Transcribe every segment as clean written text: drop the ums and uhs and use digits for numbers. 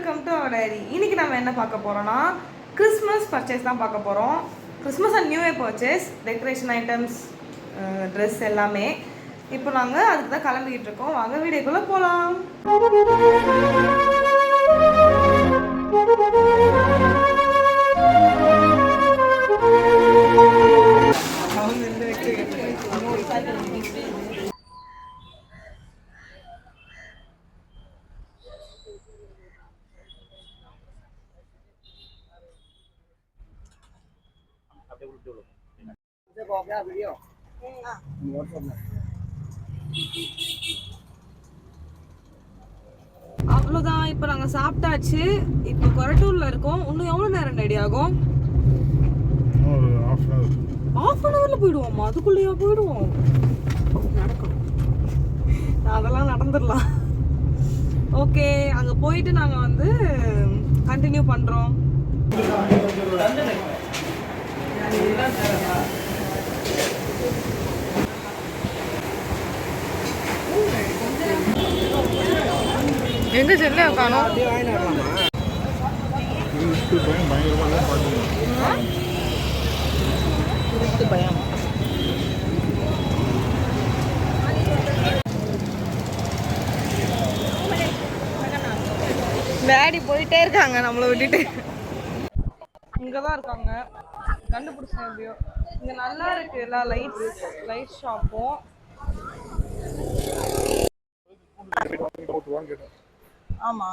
Welcome to our diary. இன்னைக்கு நம்ம என்ன பார்க்க போறோம்னா கிறிஸ்மஸ் பர்ச்சேஸ் தான் பார்க்க போறோம். Christmas and new year purchase, decoration items, dress எல்லாமே. இப்போ நாங்கள் அதுக்கு தான் கிளம்பிக்கிட்டு இருக்கோம். வாங்க வீடியோக்குள்ளே போகலாம். அவ்வளோதான், இப்போ நாங்கள் சாப்பிட்டாச்சு. இப்போ கொரட்டூரில் இருக்கோம். இன்னும் எவ்வளோ நேரம் ரெடி ஆகும்? ஹாஃப் அன் ஹவரில் போயிடுவோம்மா? அதுக்குள்ளேயா போயிடுவோம்? நடக்கும், அதெல்லாம் நடந்துடலாம். ஓகே, அங்கே போயிட்டு நாங்கள் வந்து கண்டினியூ பண்ணுறோம். எங்க செல்ல காணோம்? பயம். டேடி போயிட்டே இருக்காங்க நம்மளை விட்டுட்டு. இங்கதான் இருக்காங்க, கண்டுபிடிச்சேன் எப்படியோ. இங்க நல்லா இருக்கு எல்லா லைட் ஷாப்பும். ஆமா,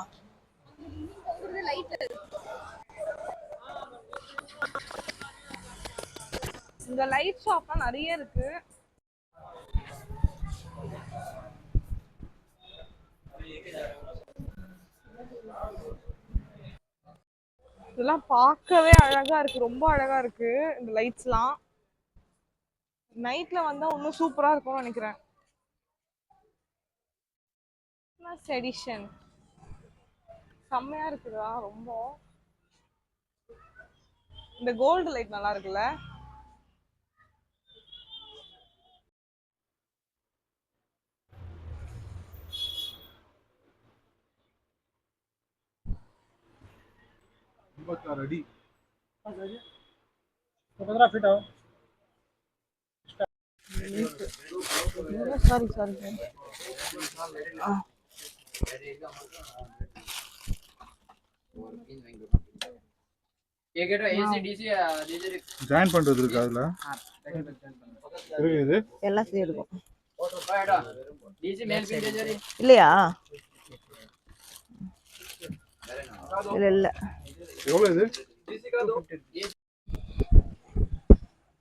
இங்க லைட் ஷாப்லாம் நிறைய இருக்கு. இதெல்லாம் பார்க்கவே அழகா இருக்கு, ரொம்ப அழகா இருக்கு இந்த லைட்ஸ்லாம். நைட்ல வந்தா இன்னும் சூப்பரா இருக்கும்னு நினைக்கிறேன். எடிஷன் செம்மையா இருக்குதா ரொம்ப. இந்த கோல்டு லைட் நல்லா இருக்குல்ல. சாரி ஜாயின் பண்றது இருக்கு, அதுல இருக்குது எல்லாம் சேர்க்கும் இல்லையா? இல்ல எவ்வளவு இது?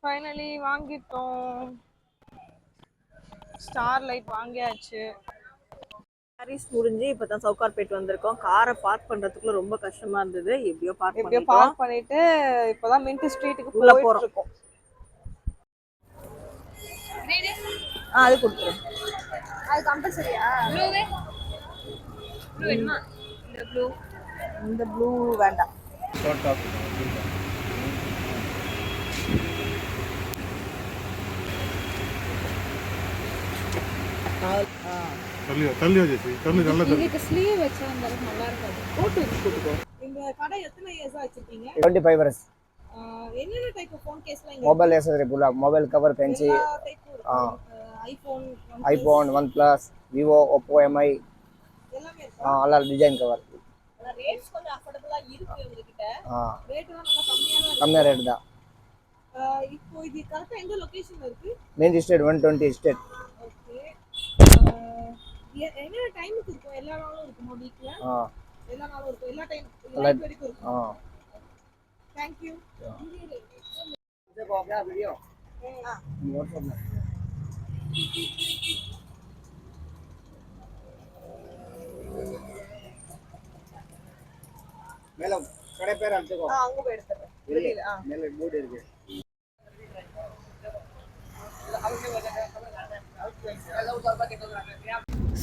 ஃபைனலி வாங்கிட்டோம். ஸ்டார் லைட் வாங்கியாச்சு. பாரிஸ் முடிஞ்சு இப்பதான் சவுகார்பேட் வந்திருக்கோம். காரை பார்க் பண்றதுக்குள்ள ரொம்ப கஷ்டமா இருந்தது. எப்படியோ பார்க் பண்ணிட்டு இப்பதான் மின்ட் ஸ்ட்ரீட்டுக்கு உள்ள போறோம். அது கொடுத்துரு. அது கம்பல்சரியா? ப்ளூ வேணுமா? இந்த ப்ளூ வேண்டாம். தள்ளி வச்சு தள்ளி நல்லா இதுக்கு ஸ்லீவ் வச்சா நல்லா இருக்காது. போட்டு வச்சுக்கோ. இந்த கடை எத்தனை இயர்ஸா வச்சிருக்கீங்க? 25 years. என்னென்ன டைப் ஆஃப் ஃபோன் கேஸ்லாம் இங்க? மொபைல் accessory புல்லா, mobile cover, fancy, iPhone, OnePlus, Vivo, Oppo, MI எல்லாமே இருக்கு. எல்லா டிசைன் கவர். ரேட்ஸ் கொஞ்சம் அஃபோர்டபிளா இருக்கு உங்ககிட்ட. ரேட்லாம் நல்லா கம்மியா ரேட் தான். இப்போ இது கரெக்ட்டா எங்க லொகேஷன்ல இருக்கு? Main street 120 street. ஓகே. என்ன டைமுக்கு இருக்கும்? எல்லா நாளும் இருக்குமா வீக்ல? எல்லா நாளும் இருக்கும், எல்லா டைம் நைட் வரைக்கும் இருக்கும். Thank you. ये को क्या वीडियो? WhatsApp में. மேல கடை பேர் அடிச்சுக்கோ. அங்க போய் எடுத்துறேன். வெளியில மேல போர்டு இருக்கு.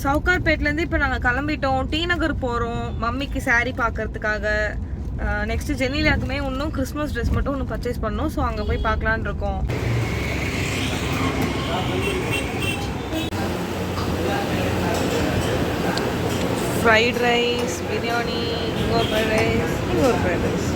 சவுகார்பேட்லேருந்து இப்போ நாங்கள் கிளம்பிட்டோம். டி நகர் போகிறோம் மம்மிக்கு சாரீ பார்க்கறதுக்காக. நெக்ஸ்ட்டு ஜெனிலியாக்குமே இன்னும் கிறிஸ்மஸ் ட்ரெஸ் மட்டும் ஒன்று பர்ச்சேஸ் பண்ணோம். ஸோ அங்கே போய் பார்க்கலான் இருக்கோம். ஃப்ரைட் ரைஸ், பிரியாணி, இங்கே ஒரு ஃப்ரைட் ரைஸ், இங்கே ஒரு ஃப்ரைட் ரைஸ்.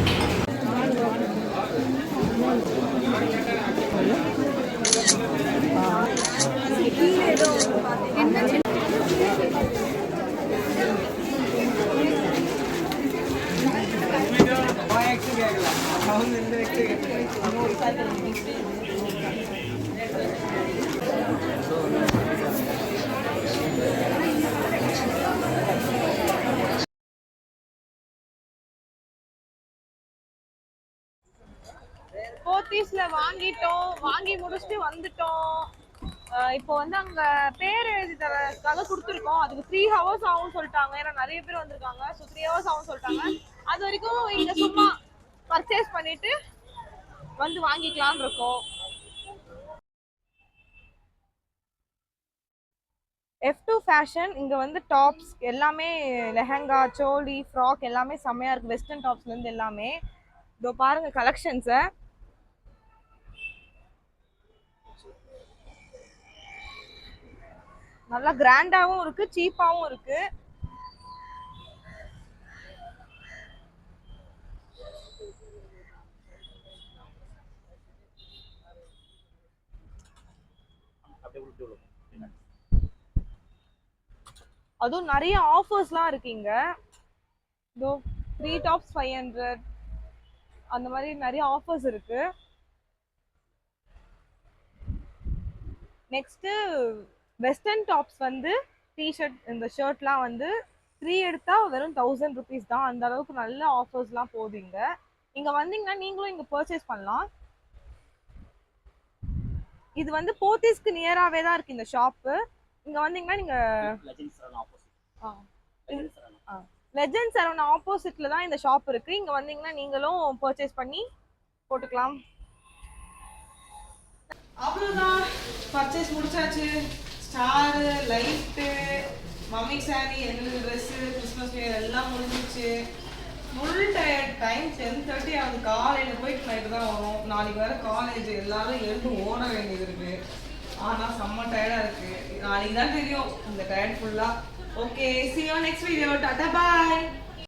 போத்தீஸ்ல வாங்கி முடிச்சுட்டு வந்துட்டோம். இப்போ வந்து அங்க பேர் எழுதி தரதுக்காக கொடுத்துருக்கோம். அதுக்கு 3 hours ஆகும்னு சொல்லிட்டாங்க. ஏன்னா நிறைய பேர் வந்திருக்காங்க. ஸோ 3 hours ஆகும்னு சொல்லிட்டாங்க. அது வரைக்கும் இங்க சும்மா பர்ச்சேஸ் பண்ணிட்டு வந்து வாங்கிக்கலாம்னு இருக்கோம். F2 ஃபேஷன் இங்க வந்து டாப்ஸ் எல்லாமே, லெஹங்கா, சோலி, ஃப்ராக் எல்லாமே செம்மையா இருக்கு. வெஸ்டர்ன் டாப்ஸ்ல இருந்து எல்லாமே. இதோ பாருங்க கலெக்ஷன்ஸை. நல்லா கிராண்டாவும் இருக்கு, சீப்பாவும் இருக்கு. அதுவும் நிறைய ஆஃபர்ஸ்லாம் இருக்குங்க. இதோ 3 டாப்ஸ் 500 அந்த மாதிரி நிறைய ஆஃபர்ஸ் இருக்கு. நெக்ஸ்ட்டு வெஸ்டர்ன் டாப்ஸ் வந்து டிஷர்ட், இந்த ஷர்ட்லாம் வந்து 3 எடுத்தா வெறும் 1000 rupees தான். அந்த அளவுக்கு நல்ல ஆஃபர்ஸ்லாம் போகுதுங்க. இங்கே வந்தீங்கன்னா நீங்களும் இங்கே பர்ச்சேஸ் பண்ணலாம். இது வந்து போத்தீஸ்க்கு நியராகவே தான் இருக்குது இந்த ஷாப்பு. இங்கே வந்தீங்கன்னா நீங்கள் லெஜண்ட் சரவணா ஆப்போசிட்டில் தான் இந்த ஷாப் இருக்குது. இங்கே வந்தீங்கன்னா நீங்களும் பர்ச்சேஸ் பண்ணி போட்டுக்கலாம். அவ்வளோதான், பர்ச்சேஸ் முடிச்சாச்சு. ஸ்டாரு, லைட்டு, மம்மி சாரி, எங்களுக்கு ட்ரெஸ்ஸு, கிறிஸ்மஸ் எல்லாம் முடிஞ்சிச்சு. Full tired. டைம் 10:30 ஆகுது. காலையில் போயிட்டு நைட்டு தான் வரும். நாளைக்கு வேறு காலேஜ், எல்லாரும் எழுந்து ஓட வேண்டியது இருக்குது. ஆனால் செம்ம டயர்டாக இருக்குது. நாளைக்கு தான் தெரியும் இந்த டயர்ட் ஃபுல்லாக. Okay, see you next video. Tata, bye.